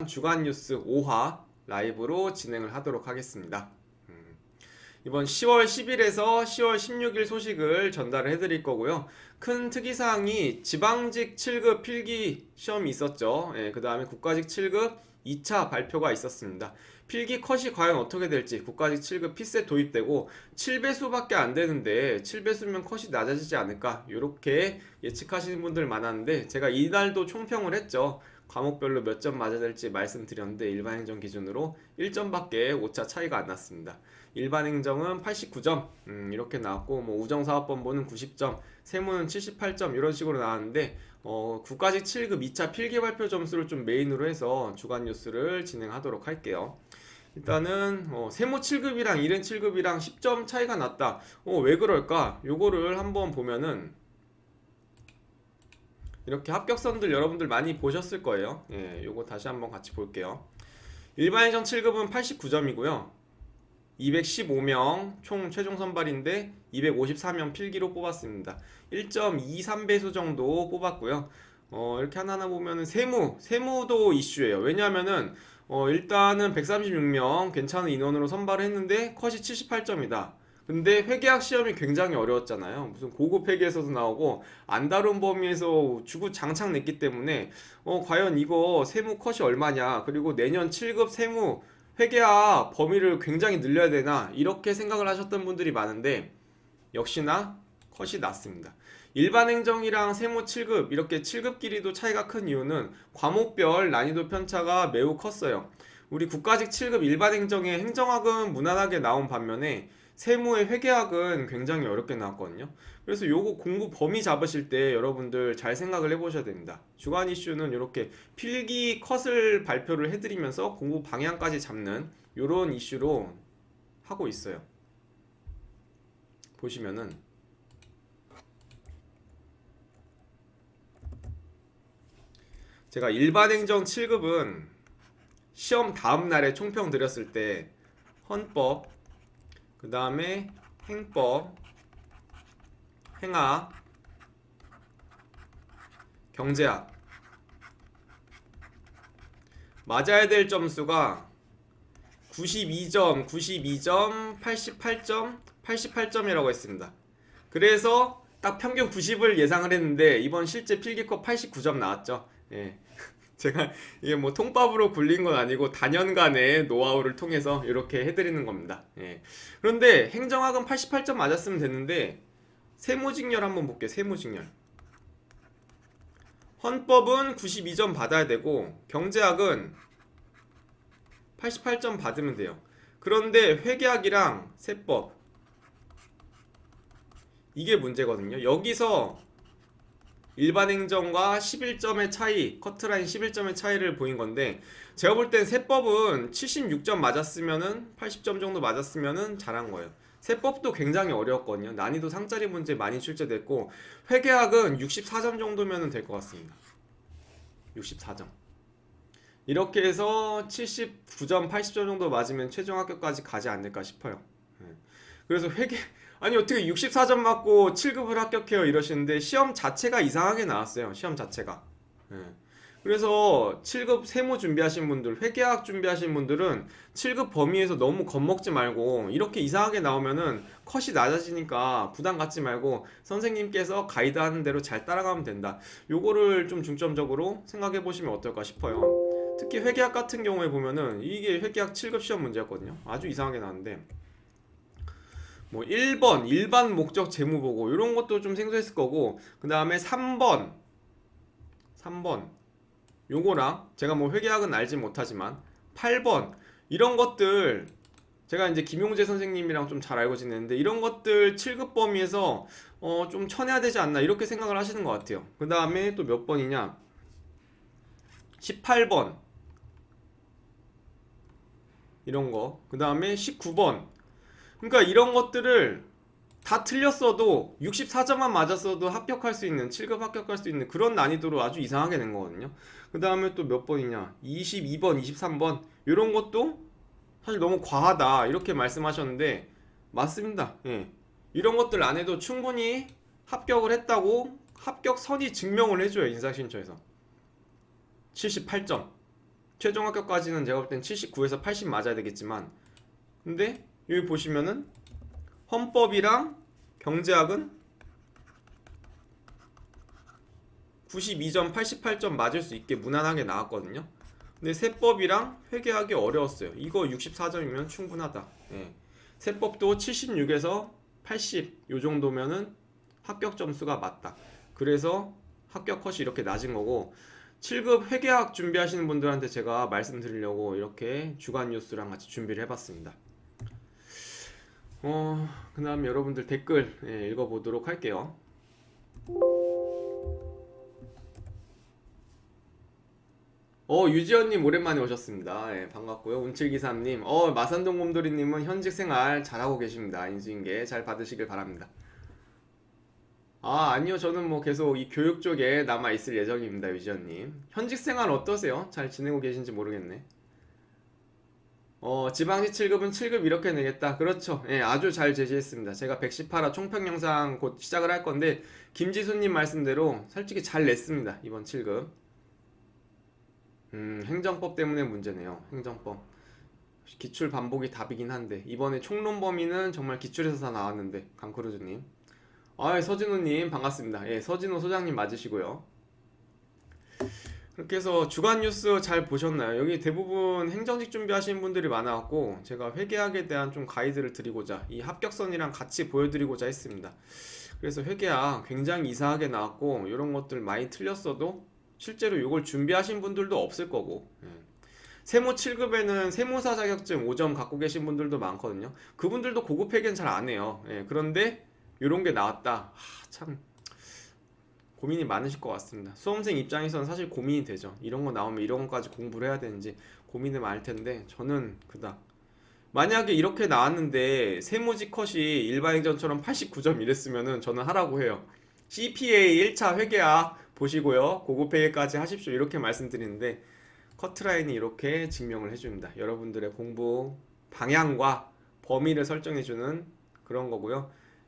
주간 뉴스 5화 라이브로 진행을 하도록 하겠습니다. 이번 10월 10일에서 10월 16일 소식을 전달을 해드릴 거고요. 큰 특이사항이 지방직 7급 필기 시험이 있었죠. 그 다음에 국가직 7급 2차 발표가 있었습니다. 필기 컷이 과연 어떻게 될지, 국가직 7급 피셋 도입되고 7배수밖에 안 되는데 7배수면 컷이 낮아지지 않을까, 이렇게 예측하시는 분들 많았는데, 제가 이날도 총평을 했죠. 과목별로 몇 점 맞아야 될지 말씀드렸는데 일반행정 기준으로 1점밖에 오차 차이가 안 났습니다. 일반행정은 89점 이렇게 나왔고, 뭐 우정사업본부는 90점, 세무는 78점 이런 식으로 나왔는데, 국가직 7급 2차 필기 발표 점수를 좀 메인으로 해서 주간 뉴스를 진행하도록 할게요. 일단은 세무 7급이랑 일행 7급이랑 10점 차이가 났다. 왜 그럴까? 요거를 한번 보면은 이렇게 합격선들 여러분들 많이 보셨을 거예요. 요거 다시 한번 같이 볼게요. 일반행정 7급은 89점이고요. 215명 총 최종 선발인데 254명 필기로 뽑았습니다. 1.23배수 정도 뽑았고요. 이렇게 하나하나 보면은 세무도 이슈예요. 왜냐하면은 일단은 136명 괜찮은 인원으로 선발을 했는데 컷이 78점이다. 근데 회계학 시험이 굉장히 어려웠잖아요. 무슨 고급 회계에서도 나오고 안 다룬 범위에서 주구장창 냈기 때문에 과연 이거 세무 컷이 얼마냐, 그리고 내년 7급 세무 회계학 범위를 굉장히 늘려야 되나, 이렇게 생각을 하셨던 분들이 많은데 역시나 컷이 낮습니다. 일반 행정이랑 세무 7급, 이렇게 7급끼리도 차이가 큰 이유는 과목별 난이도 편차가 매우 컸어요. 우리 국가직 7급 일반 행정의 행정학은 무난하게 나온 반면에 세무의 회계학은 굉장히 어렵게 나왔거든요. 그래서 요거 공부 범위 잡으실 때 여러분들 잘 생각을 해보셔야 됩니다. 주간 이슈는 이렇게 필기 컷을 발표를 해드리면서 공부 방향까지 잡는 요런 이슈로 하고 있어요. 보시면은 제가 일반행정 7급은 시험 다음날에 총평 드렸을 때 헌법, 그 다음에 행법, 행학, 경제학 맞아야 될 점수가 92점, 88점, 88점이라고 했습니다. 그래서 딱 평균 90을 예상을 했는데 이번 실제 필기컷 89점 나왔죠. 제가 이게 뭐 통밥으로 굴린 건 아니고 단연간의 노하우를 통해서 이렇게 해드리는 겁니다. 그런데 행정학은 88점 맞았으면 됐는데 세무직렬 한번 볼게요. 세무직렬. 헌법은 92점 받아야 되고 경제학은 88점 받으면 돼요. 그런데 회계학이랑 세법, 이게 문제거든요. 여기서 일반 행정과 11점의 차이, 커트라인 11점의 차이를 보인 건데, 제가 볼 땐 세법은 76점 맞았으면은, 80점 정도 맞았으면은 잘한 거예요. 세법도 굉장히 어려웠거든요. 난이도 상짜리 문제 많이 출제됐고, 회계학은 64점 정도면 될 것 같습니다. 64점. 이렇게 해서 79점, 80점 정도 맞으면 최종 합격까지 가지 않을까 싶어요. 그래서 아니 어떻게 64점 맞고 7급을 합격해요 이러시는데, 시험 자체가 이상하게 나왔어요. 시험 자체가. 그래서 7급 세무 준비하신 분들, 회계학 준비하신 분들은 7급 범위에서 너무 겁먹지 말고, 이렇게 이상하게 나오면은 컷이 낮아지니까 부담 갖지 말고 선생님께서 가이드하는 대로 잘 따라가면 된다. 요거를 좀 중점적으로 생각해 보시면 어떨까 싶어요. 특히 회계학 같은 경우에 보면은 이게 회계학 7급 시험 문제였거든요. 아주 이상하게 나왔는데, 뭐 1번 일반 목적 재무 보고 이런 것도 좀 생소했을 거고, 그 다음에 3번 요거랑, 제가 뭐 회계학은 알지 못하지만 8번 이런 것들 제가 이제 김용재 선생님이랑 좀 잘 알고 지내는데, 이런 것들 7급 범위에서 좀 쳐내야 되지 않나, 이렇게 생각을 하시는 것 같아요. 그 다음에 또 몇 번이냐, 18번 이런 거, 그 다음에 19번. 그러니까 이런 것들을 다 틀렸어도 64점만 맞았어도 합격할 수 있는, 7급 합격할 수 있는 그런 난이도로 아주 이상하게 된 거거든요. 그 다음에 또 몇 번이냐, 22번, 23번 이런 것도 사실 너무 과하다 이렇게 말씀하셨는데 맞습니다. 이런 것들 안 해도 충분히 합격을 했다고 합격선이 증명을 해줘요. 인사신청에서 78점. 최종 합격까지는 제가 볼 땐 79에서 80 맞아야 되겠지만, 근데 여기 보시면은 헌법이랑 경제학은 92점, 88점 맞을 수 있게 무난하게 나왔거든요. 근데 세법이랑 회계학이 어려웠어요. 이거 64점이면 충분하다. 예. 세법도 76에서 80 요 정도면은 합격 점수가 맞다. 그래서 합격 컷이 이렇게 낮은 거고, 7급 회계학 준비하시는 분들한테 제가 말씀드리려고 이렇게 주간 뉴스랑 같이 준비를 해봤습니다. 그 다음 여러분들 댓글 읽어보도록 할게요. 유지연님 오랜만에 오셨습니다. 예, 반갑고요. 운칠기사님, 마산동 곰돌이님은 현직 생활 잘하고 계십니다. 인수인계 잘 받으시길 바랍니다. 아니요. 저는 뭐 계속 이 교육 쪽에 남아 있을 예정입니다. 유지연님. 현직 생활 어떠세요? 잘 지내고 계신지 모르겠네. 지방시 7급은 7급 이렇게 내겠다. 그렇죠. 예, 아주 잘 제시했습니다. 제가 118화 총평 영상 곧 시작을 할 건데, 김지수님 말씀대로 솔직히 잘 냈습니다. 이번 7급. 행정법 때문에 문제네요. 행정법. 기출 반복이 답이긴 한데, 이번에 총론 범위는 정말 기출에서 다 나왔는데, 강크루즈님. 서진호님 반갑습니다. 예, 서진호 소장님 맞으시고요. 그렇게 해서 주간 뉴스 잘 보셨나요? 여기 대부분 행정직 준비하시는 분들이 많아갖고 제가 회계학에 대한 좀 가이드를 드리고자 이 합격선이랑 같이 보여드리고자 했습니다. 그래서 회계학 굉장히 이상하게 나왔고 이런 것들 많이 틀렸어도 실제로 이걸 준비하신 분들도 없을 거고, 세무 7급에는 세무사 자격증 5점 갖고 계신 분들도 많거든요. 그분들도 고급 회계는 잘 안 해요. 그런데 이런 게 나왔다. 참 고민이 많으실 것 같습니다. 수험생 입장에서는 사실 고민이 되죠. 이런 거 나오면 이런 것까지 공부를 해야 되는지 고민이 많을 텐데, 저는 그닥 만약에 이렇게 나왔는데 세무지 컷이 일반행정처럼 89점 이랬으면은 저는 하라고 해요. CPA 1차 회계학 보시고요, 고급 회계까지 하십시오 이렇게 말씀드리는데, 커트라인이 이렇게 증명을 해줍니다. 여러분들의 공부 방향과 범위를 설정해주는 그런 거고요.